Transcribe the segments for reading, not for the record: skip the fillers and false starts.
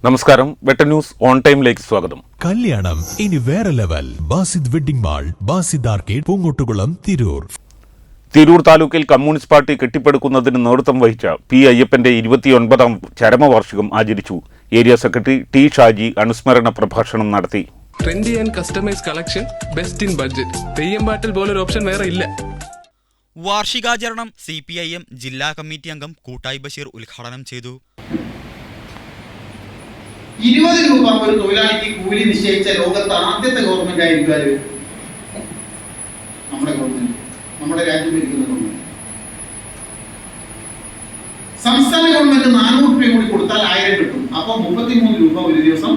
നമസ്കാരം. വെട്ട news on ടൈമിലേക്ക് സ്വാഗതം. കല്യാണം ഇനി വേറെ level. Basid wedding mall, Basid arcade, Poongottukulam, Tirur. Tirur താലൂക്കിൽ കമ്മ്യൂണിസ്റ്റ് പാർട്ടി കെട്ടിപ്പടുക്കുന്നതിന് നേതൃത്വം വഹിച്ച പി അയ്യപ്പന്റെ 29ാം ചരമവാർഷികം ആചരിച്ചു. ഏരിയ സെക്രട്ടറി ടി ഷാജി അനുസ്മരണ പ്രഭാഷണം നടത്തി. Trendy and customise collection, best in budget. തെയ്യമ്പാട്ടിൽ പോലൊരു ഓപ്ഷൻ വേറെ ഇല്ല. വാർഷികാചരണം CPIM ജില്ലാ കമ്മിറ്റി അംഗം കൂട്ടായി ബഷീർ ഉദ്ഘാടനം ചെയ്തു. 20 രൂപ ഒരു തൊഴിലാളിക്ക് കൂലി നിശ്ചയിച്ച ലോകത്തെ ആദ്യത്തെ ഗവൺമെന്റ് ആയിരിക്കും നമ്മുടെ ഗവൺമെന്റ്, നമ്മുടെ രാജ്യം ഭരിക്കുന്ന ഗവൺമെന്റ്. സംസ്ഥാന ഗവൺമെന്റ് 400 രൂപ കൂടി കൊടുത്താൽ 1000 കിട്ടും. അപ്പൊ 33 രൂപ ഒരു ദിവസം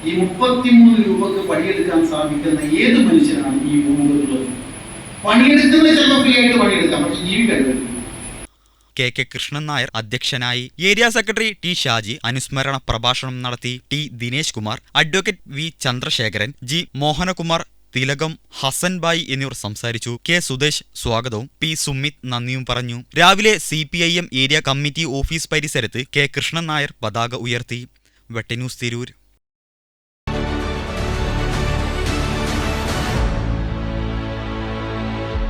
ഈ 33 രൂപക്ക് പണിയെടുക്കാൻ സാധിക്കുന്ന ഏത് മനുഷ്യനാണ് ഈ ഭൂമുഖത്തുള്ളത്? പണിയെടുക്കുന്നത് ചിലപ്പോൾ ഫ്രീ ആയിട്ട് പണിയെടുക്കാം, പക്ഷെ ജീവിക്കാൻ കെ കൃഷ്ണൻ നായർ അധ്യക്ഷനായി. ഏരിയ സെക്രട്ടറി ടി ഷാജി അനുസ്മരണ പ്രഭാഷണം നടത്തി. T Dinesh Kumar, advocate V Chandrasekharan, G Mohanakumar, Thilakam, Hasan ബായി എന്നിവർ സംസാരിച്ചു. കെ സുദേശ് സ്വാഗതവും പി സുമിത് നന്ദിയും പറഞ്ഞു. രാവിലെ CPIM ഏരിയ കമ്മിറ്റി ഓഫീസ് പരിസരത്ത് കെ കൃഷ്ണൻ നായർ പതാക ഉയർത്തി. വെട്ട ന്യൂസ് തിരൂർ.